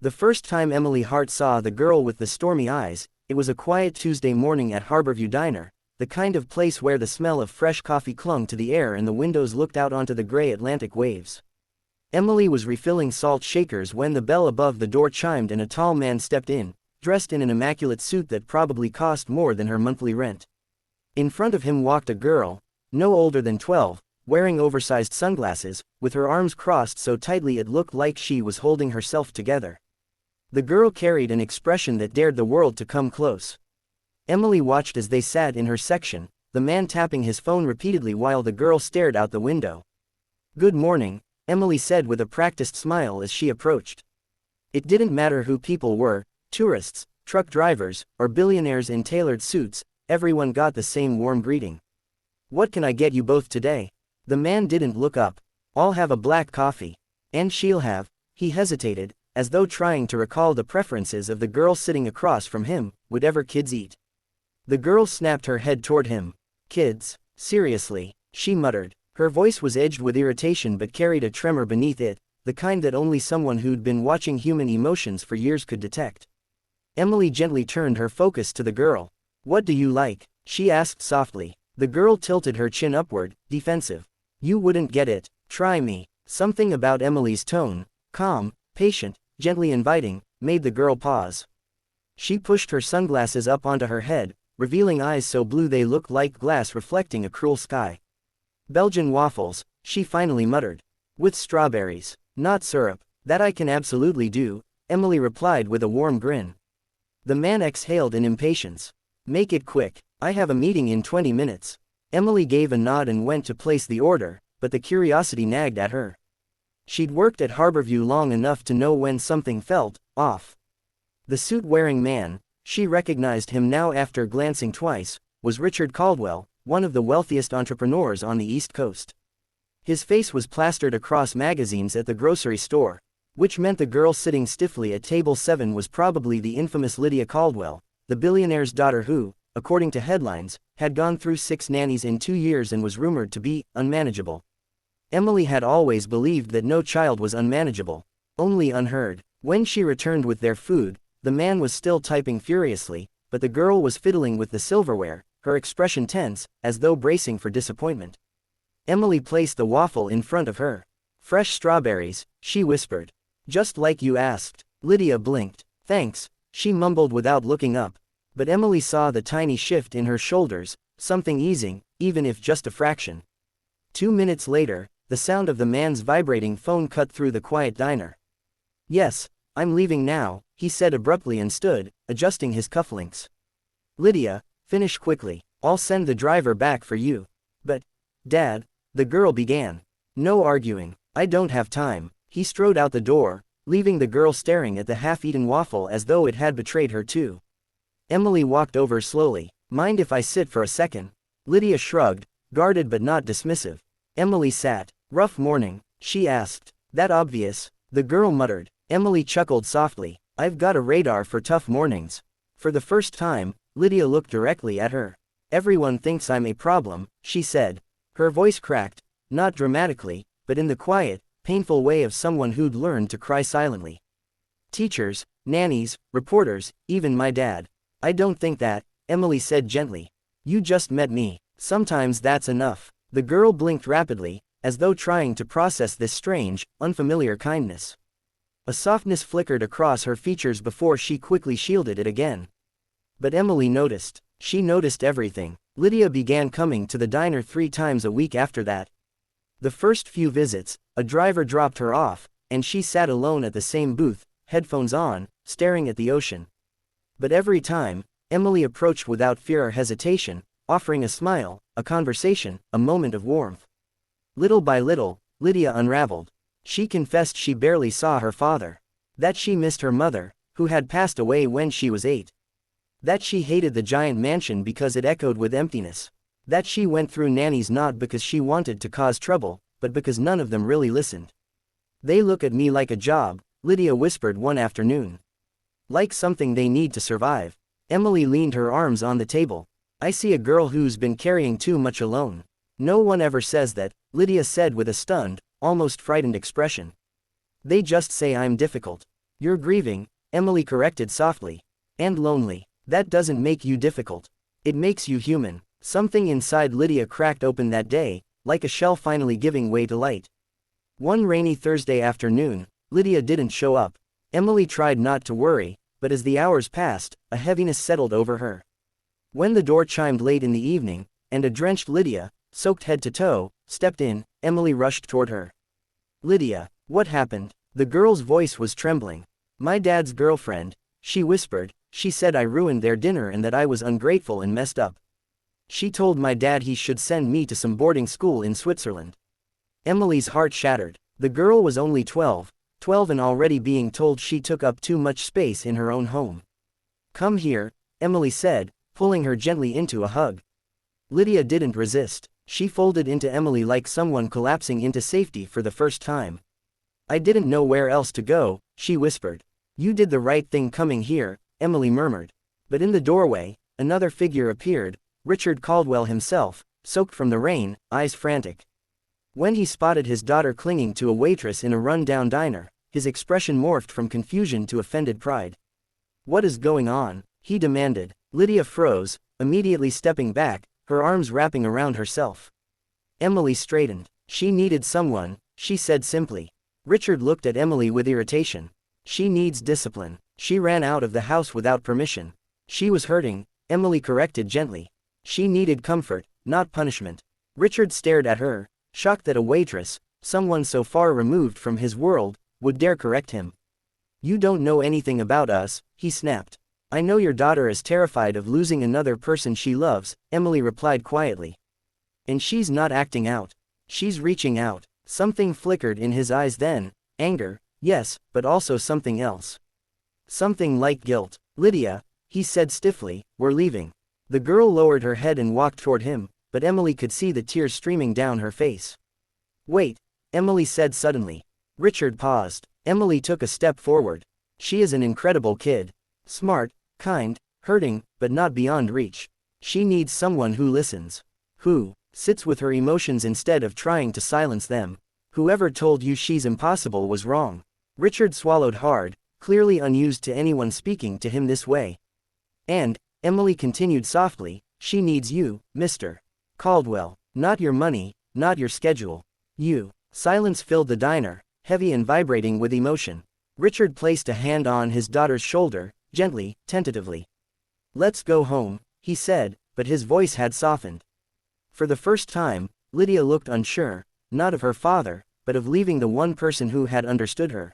The first time Emily Hart saw the girl with the stormy eyes, it was a quiet Tuesday morning at Harborview Diner, the kind of place where the smell of fresh coffee clung to the air and the windows looked out onto the gray Atlantic waves. Emily was refilling salt shakers when the bell above the door chimed and a tall man stepped in, dressed in an immaculate suit that probably cost more than her monthly rent. In front of him walked a girl, no older than 12, wearing oversized sunglasses, with her arms crossed so tightly it looked like she was holding herself together. The girl carried an expression that dared the world to come close. Emily watched as they sat in her section, the man tapping his phone repeatedly while the girl stared out the window. "Good morning," Emily said with a practiced smile as she approached. It didn't matter who people were, tourists, truck drivers, or billionaires in tailored suits, everyone got the same warm greeting. "What can I get you both today?" The man didn't look up. "I'll have a black coffee." "And she'll have," he hesitated, as though trying to recall the preferences of the girl sitting across from him, "whatever kids eat." The girl snapped her head toward him. "Kids? Seriously?" she muttered. Her voice was edged with irritation but carried a tremor beneath it, the kind that only someone who'd been watching human emotions for years could detect. Emily gently turned her focus to the girl. "What do you like?" she asked softly. The girl tilted her chin upward, defensive. "You wouldn't get it, try me." Something about Emily's tone, calm, patient, gently inviting, made the girl pause. She pushed her sunglasses up onto her head, revealing eyes so blue they looked like glass reflecting a cruel sky. "Belgian waffles," she finally muttered. "With strawberries. Not syrup." "That I can absolutely do," Emily replied with a warm grin. The man exhaled in impatience. "Make it quick. I have a meeting in 20 minutes. Emily gave a nod and went to place the order, but the curiosity nagged at her. She'd worked at Harborview long enough to know when something felt off. The suit-wearing man, she recognized him now after glancing twice, was Richard Caldwell, one of the wealthiest entrepreneurs on the East Coast. His face was plastered across magazines at the grocery store, which meant the girl sitting stiffly at table 7 was probably the infamous Lydia Caldwell, the billionaire's daughter who, according to headlines, had gone through 6 nannies in 2 years and was rumored to be unmanageable. Emily had always believed that no child was unmanageable, only unheard. When she returned with their food, the man was still typing furiously, but the girl was fiddling with the silverware, her expression tense, as though bracing for disappointment. Emily placed the waffle in front of her. "Fresh strawberries," she whispered. "Just like you asked." Lydia blinked. "Thanks," she mumbled without looking up. But Emily saw the tiny shift in her shoulders, something easing, even if just a fraction. 2 minutes later, the sound of the man's vibrating phone cut through the quiet diner. "Yes, I'm leaving now," he said abruptly and stood, adjusting his cufflinks. "Lydia, finish quickly. I'll send the driver back for you." "But, Dad," the girl began. "No arguing. I don't have time." He strode out the door, leaving the girl staring at the half-eaten waffle as though it had betrayed her too. Emily walked over slowly. "Mind if I sit for a second?" Lydia shrugged, guarded but not dismissive. Emily sat. "Rough morning?" she asked. "That obvious?" the girl muttered. Emily chuckled softly. "I've got a radar for tough mornings." For the first time, Lydia looked directly at her. "Everyone thinks I'm a problem," she said. Her voice cracked, not dramatically, but in the quiet, painful way of someone who'd learned to cry silently. "Teachers, nannies, reporters, even my dad." "I don't think that," Emily said gently. "You just met me. Sometimes that's enough." The girl blinked rapidly, as though trying to process this strange, unfamiliar kindness. A softness flickered across her features before she quickly shielded it again. But Emily noticed. She noticed everything. Lydia began coming to the diner 3 times a week after that. The first few visits, a driver dropped her off, and she sat alone at the same booth, headphones on, staring at the ocean. But every time, Emily approached without fear or hesitation, offering a smile, a conversation, a moment of warmth. Little by little, Lydia unraveled. She confessed she barely saw her father. That she missed her mother, who had passed away when she was 8. That she hated the giant mansion because it echoed with emptiness. That she went through nannies not because she wanted to cause trouble, but because none of them really listened. "They look at me like a job," Lydia whispered one afternoon. "Like something they need to survive." Emily leaned her arms on the table. "I see a girl who's been carrying too much alone." "No one ever says that," Lydia said with a stunned, almost frightened expression. "They just say I'm difficult." You're grieving, Emily corrected softly. And lonely. That doesn't make you difficult. It makes you human. Something inside Lydia cracked open that day, like a shell finally giving way to light. One rainy Thursday afternoon, Lydia didn't show up. Emily tried not to worry, but as the hours passed, a heaviness settled over her. When the door chimed late in the evening, and a drenched Lydia, soaked head to toe, stepped in, Emily rushed toward her. Lydia, what happened? The girl's voice was trembling. My dad's girlfriend, she whispered. She said I ruined their dinner and that I was ungrateful and messed up. She told my dad he should send me to some boarding school in Switzerland. Emily's heart shattered. The girl was only 12 and already being told she took up too much space in her own home. Come here, Emily said, pulling her gently into a hug. Lydia didn't resist. She folded into Emily like someone collapsing into safety for the first time. I didn't know where else to go, she whispered. You did the right thing coming here, Emily murmured. But in the doorway, another figure appeared, Richard Caldwell himself, soaked from the rain, eyes frantic. When he spotted his daughter clinging to a waitress in a run-down diner, his expression morphed from confusion to offended pride. What is going on? He demanded. Lydia froze, immediately stepping back, her arms wrapping around herself. Emily straightened. She needed someone, she said simply. Richard looked at Emily with irritation. She needs discipline. She ran out of the house without permission. She was hurting, Emily corrected gently. She needed comfort, not punishment. Richard stared at her, shocked that a waitress, someone so far removed from his world, would dare correct him. You don't know anything about us, he snapped. I know your daughter is terrified of losing another person she loves, Emily replied quietly. And she's not acting out. She's reaching out. Something flickered in his eyes then, anger, yes, but also something else. Something like guilt. Lydia, he said stiffly, we're leaving. The girl lowered her head and walked toward him, but Emily could see the tears streaming down her face. Wait, Emily said suddenly. Richard paused. Emily took a step forward. She is an incredible kid. Smart, kind, hurting, but not beyond reach. She needs someone who listens. Who sits with her emotions instead of trying to silence them. Whoever told you she's impossible was wrong. Richard swallowed hard, clearly unused to anyone speaking to him this way. And, Emily continued softly, she needs you, Mr. Caldwell. Not your money, not your schedule. You. Silence filled the diner, heavy and vibrating with emotion. Richard placed a hand on his daughter's shoulder, gently, tentatively. Let's go home, he said, but his voice had softened. For the first time, Lydia looked unsure, not of her father, but of leaving the one person who had understood her.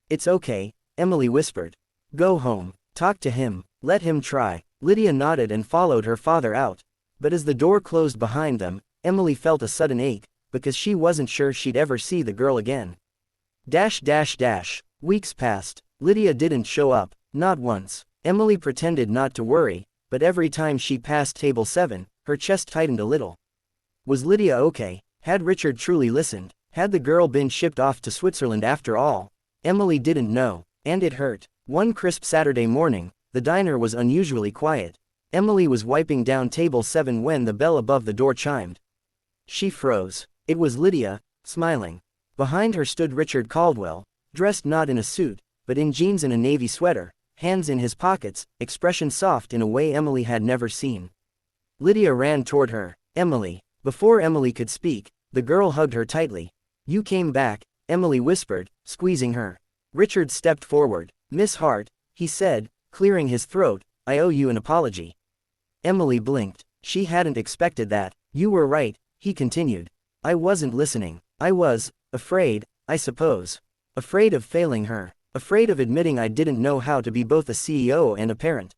It's okay, Emily whispered. Go home, talk to him, let him try. Lydia nodded and followed her father out. But as the door closed behind them, Emily felt a sudden ache, because she wasn't sure she'd ever see the girl again. Weeks passed. Lydia didn't show up, not once. Emily pretended not to worry, but every time she passed table 7, her chest tightened a little. Was Lydia okay? Had Richard truly listened? Had the girl been shipped off to Switzerland after all? Emily didn't know, and it hurt. One crisp Saturday morning, the diner was unusually quiet. Emily was wiping down table 7 when the bell above the door chimed. She froze. It was Lydia, smiling. Behind her stood Richard Caldwell, dressed not in a suit, but in jeans and a navy sweater, hands in his pockets, expression soft in a way Emily had never seen. Lydia ran toward her. Emily. Before Emily could speak, the girl hugged her tightly. You came back, Emily whispered, squeezing her. Richard stepped forward. Miss Hart, he said, clearing his throat, I owe you an apology. Emily blinked. She hadn't expected that. You were right, he continued. I wasn't listening. I was afraid, I suppose. Afraid of failing her. Afraid of admitting I didn't know how to be both a CEO and a parent.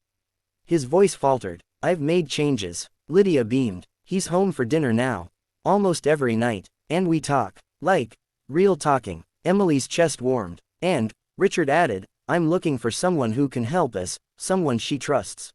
His voice faltered. I've made changes. Lydia beamed. He's home for dinner now. Almost every night. And we talk. Like real talking. Emily's chest warmed. And, Richard added, I'm looking for someone who can help us, someone she trusts.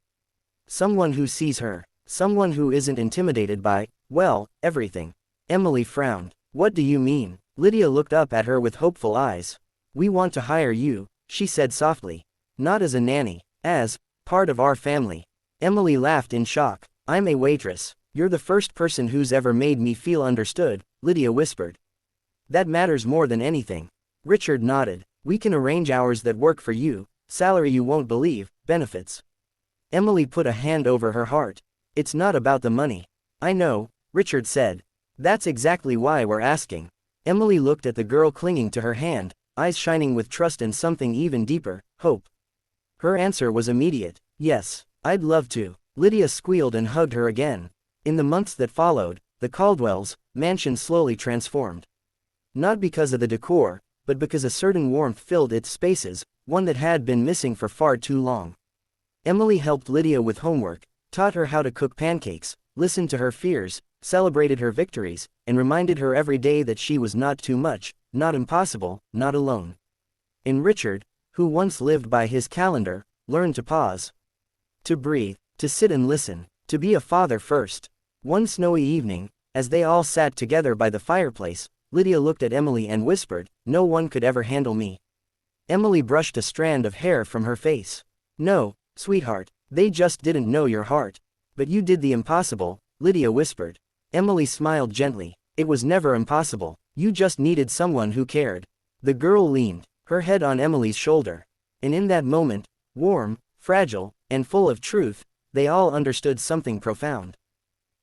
Someone who sees her. Someone who isn't intimidated by, well, everything. Emily frowned. What do you mean? Lydia looked up at her with hopeful eyes. We want to hire you, she said softly. Not as a nanny. As part of our family. Emily laughed in shock. I'm a waitress. You're the first person who's ever made me feel understood, Lydia whispered. That matters more than anything. Richard nodded. We can arrange hours that work for you, salary you won't believe, benefits. Emily put a hand over her heart. It's not about the money. I know, Richard said. That's exactly why we're asking. Emily looked at the girl clinging to her hand, eyes shining with trust and something even deeper, hope. Her answer was immediate. Yes, I'd love to. Lydia squealed and hugged her again. In the months that followed, the Caldwells' mansion slowly transformed. Not because of the decor, but because a certain warmth filled its spaces, one that had been missing for far too long. Emily helped Lydia with homework, taught her how to cook pancakes, listened to her fears, celebrated her victories, and reminded her every day that she was not too much, not impossible, not alone. And Richard, who once lived by his calendar, learned to pause. To breathe, to sit and listen, to be a father first. One snowy evening, as they all sat together by the fireplace, Lydia looked at Emily and whispered, "No one could ever handle me." Emily brushed a strand of hair from her face. "No, sweetheart, they just didn't know your heart. But you did the impossible," Lydia whispered. Emily smiled gently. "It was never impossible, you just needed someone who cared." The girl leaned, her head on Emily's shoulder. And in that moment, warm, fragile, and full of truth, they all understood something profound.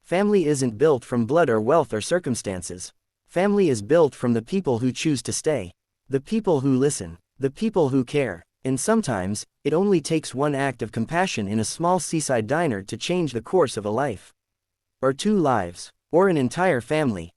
Family isn't built from blood or wealth or circumstances. Family is built from the people who choose to stay. The people who listen. The people who care. And sometimes, it only takes one act of compassion in a small seaside diner to change the course of a life. Or two lives. Or an entire family.